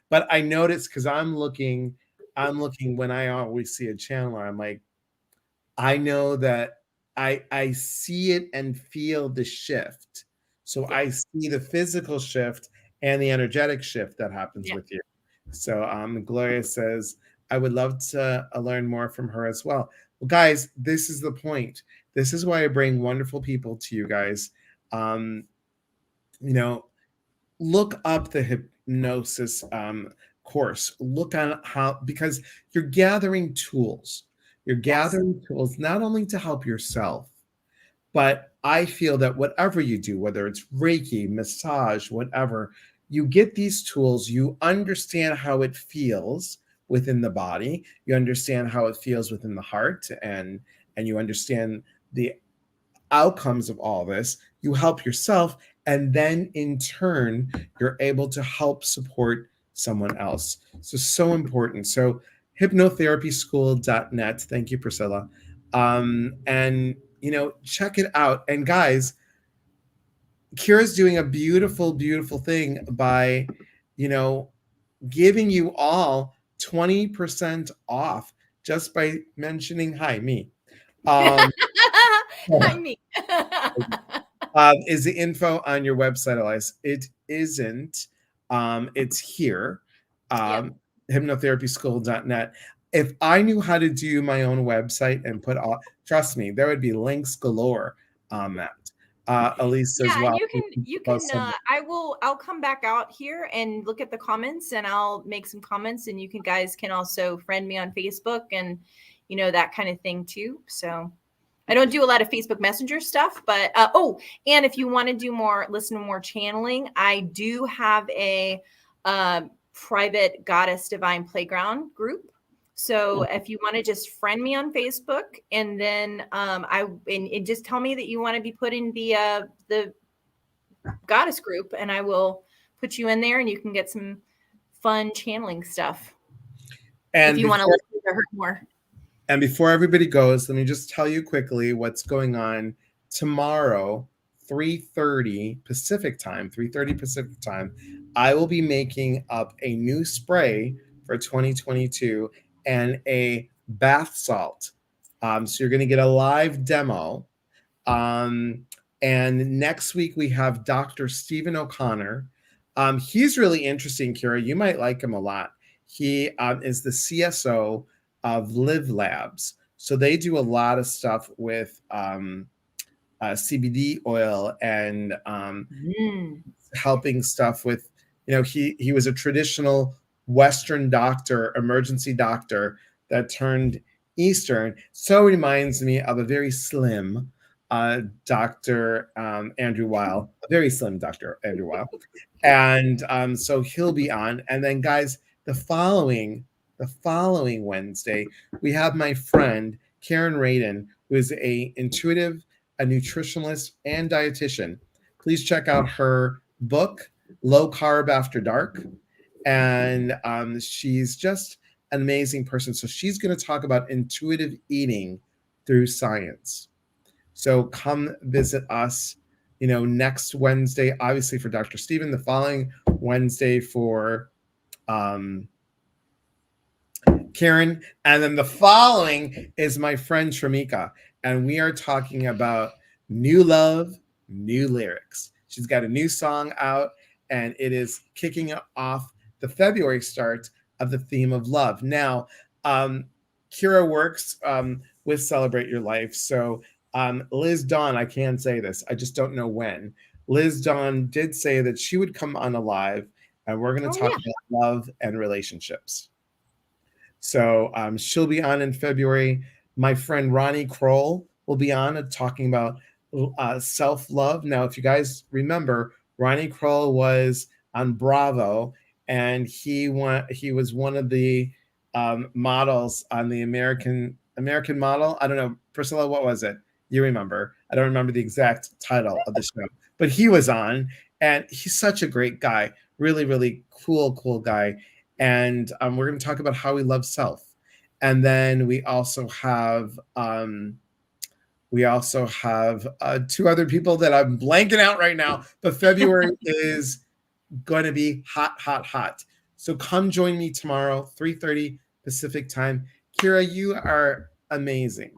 but I noticed, because I'm looking when I always see a channeler, I'm like, I know that I see it and feel the shift. So I see the physical shift and the energetic shift that happens with you. So Gloria says, I would love to learn more from her as well. Well, guys, this is the point. This is why I bring wonderful people to you guys. Look up the hypnosis course. Look on how, because you're gathering tools. You're gathering tools not only to help yourself, but I feel that whatever you do, whether it's Reiki, massage, whatever, you get these tools, you understand how it feels within the body, you understand how it feels within the heart, and you understand the outcomes of all this. You help yourself, and then in turn, you're able to help support someone else. So important. So hypnotherapyschool.net. Thank you, Priscilla. And check it out. And guys, Kira's doing a beautiful, beautiful thing by, giving you all 20% off just by mentioning hi, me. Hi, me. Is the info on your website, Elias? It isn't. It's here. Hypnotherapyschool.net. If I knew how to do my own website and put all, trust me, there would be links galore on that. Elise says, well, you can I'll come back out here and look at the comments, and I'll make some comments, and guys can also friend me on Facebook and that kind of thing too. So I don't do a lot of Facebook Messenger stuff, but and if you want to listen to more channeling, I do have a private Goddess Divine Playground group. So if you want to just friend me on Facebook, and then and just tell me that you want to be put in the Goddess group, and I will put you in there, and you can get some fun channeling stuff. And if you want to listen to her more. And before everybody goes, let me just tell you quickly what's going on tomorrow, 3:30 Pacific time, I will be making up a new spray for 2022 and a bath salt. So you're going to get a live demo. And next week we have Dr. Stephen O'Connor. He's really interesting, Kira. You might like him a lot. He is the CSO of Live Labs. So they do a lot of stuff with CBD oil and helping stuff with, he was a traditional Western doctor, emergency doctor that turned Eastern. So reminds me of a very slim Dr. Andrew Weil, a very slim Dr. Andrew Weil. And so he'll be on. And then guys, the following Wednesday, we have my friend, Karen Rayden, who is a nutritionalist and dietitian. Please check out her book, Low Carb After Dark. And she's just an amazing person. So she's going to talk about intuitive eating through science. So come visit us, next Wednesday, obviously for Dr. Stephen, the following Wednesday for Karen. And then the following is my friend Tramika. And we are talking about new love, new lyrics. She's got a new song out, and it is kicking off the February start of the theme of love. Now, Kira works with Celebrate Your Life. So Liz Dawn, I can say this, I just don't know when. Liz Dawn did say that she would come on a live, and we're going to talk about love and relationships. So she'll be on in February. My friend Ronnie Kroll will be on talking about self-love. Now, if you guys remember, Ronnie Kroll was on Bravo, and he was one of the models on the American Model. I don't know, Priscilla, what was it? You remember? I don't remember the exact title of the show, but he was on, and he's such a great guy. Really, really cool guy. And we're going to talk about how we love self. And then we also have two other people that I'm blanking out right now, but February is going to be hot. So come join me tomorrow, 3:30 Pacific time. Kira, you are amazing.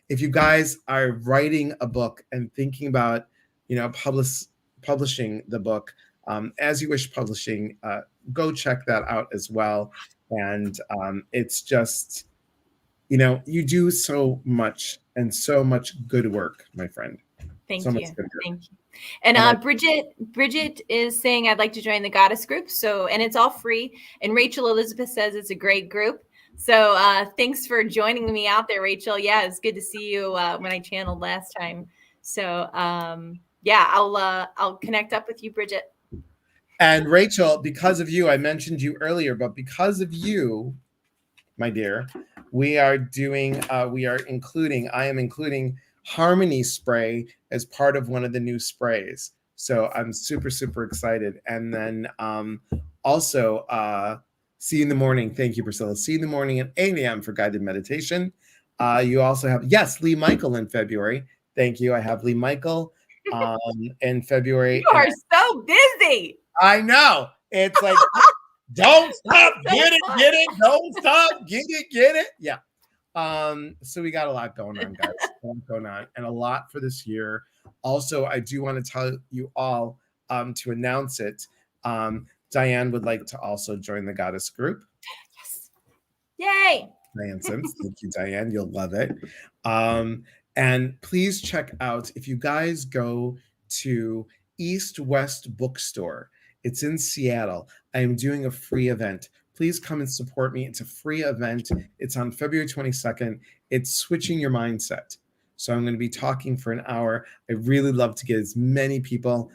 If you guys are writing a book and thinking about, publishing the book, As You Wish Publishing, go check that out as well. And it's just, you do so much good work, my friend. Thank you. And Bridget is saying, I'd like to join the Goddess group. And it's all free. And Rachel Elizabeth says it's a great group. So thanks for joining me out there, Rachel. Yeah, it's good to see you when I channeled last time. So I'll connect up with you, Bridget. And Rachel, because of you, I mentioned you earlier, but because of you, my dear, I am including Harmony Spray as part of one of the new sprays. So I'm super, super excited. And then also, see you in the morning. Thank you, Priscilla. See you in the morning at 8 a.m. for guided meditation. You also have, Lee Michael in February. Thank you. I have Lee Michael in February. You are so busy. I know. It's like, don't stop, get it. Don't stop, get it. Yeah. So we got a lot going on, guys. And a lot for this year. Also, I do want to tell you all to announce it. Diane would like to also join the Goddess group. Yes. Yay. Diane Sims. Thank you, Diane. You'll love it. And please check out, if you guys go to East West Bookstore, it's in Seattle. I am doing a free event. Please come and support me. It's a free event. It's on February 22nd. It's Switching Your Mindset. So I'm going to be talking for an hour. I really love to get as many people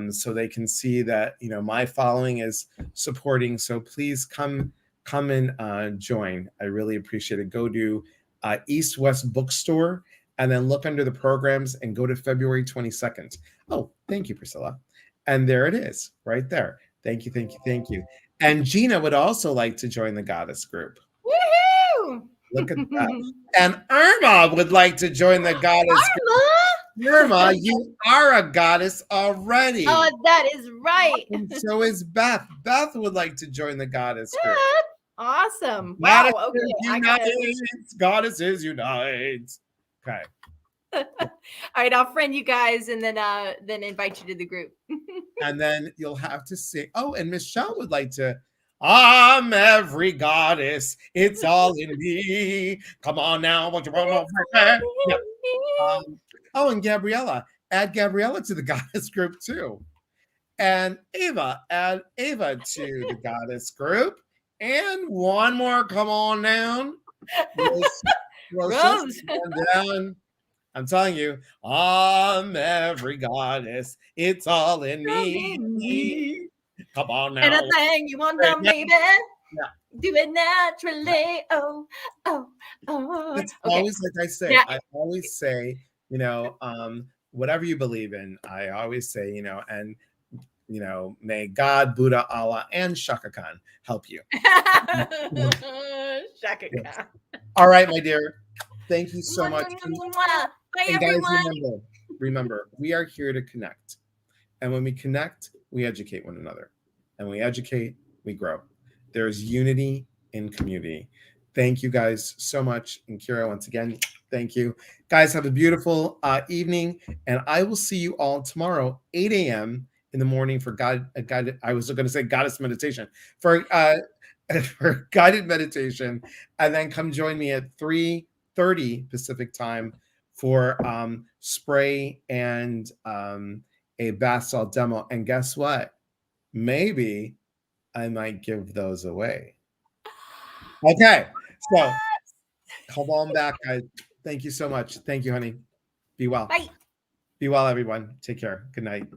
so they can see that, my following is supporting. So please come and join. I really appreciate it. Go to East West Bookstore and then look under the programs and go to February 22nd. Oh, thank you, Priscilla. And there it is, right there. Thank you. And Gina would also like to join the Goddess group. Woohoo! Look at that. And Irma would like to join the Goddess group. Irma, you are a goddess already. Oh, that is right. And so is Beth. Beth would like to join the Goddess group. Awesome. Wow. Goddesses unite. Okay. All right, I'll friend you guys and then invite you to the group. And then you'll have to sing. Oh, and Michelle would like to. I'm every goddess. It's all in me. Come on now. What you want? Yeah. And Gabriella. Add Gabriella to the Goddess group too. And Ava. Add Ava to the Goddess group. And one more. Come on down. Rose. Down. I'm telling you, I'm every goddess. It's all in me. Come on now. Anything you want now, baby. Yeah. Do it naturally. Oh. It's always like I say. Yeah. I always say, whatever you believe in, I always say, and may God, Buddha, Allah, and Shaka Khan help you. Shaka Khan. Yes. All right, my dear. Thank you so much. Bye, everyone. Guys, remember, we are here to connect. And when we connect, we educate one another. And when we educate, we grow. There is unity in community. Thank you guys so much. And Kira, once again, thank you. Guys, have a beautiful evening. And I will see you all tomorrow, 8 a.m. in the morning for guided, I was going to say goddess meditation, for for guided meditation, and then come join me at 3:30 Pacific time for spray and a bath salt demo. And guess what? Maybe I might give those away. Okay, so come on back, guys. Thank you so much. Thank you, honey. Be well. Bye. Be well, everyone. Take care. Good night.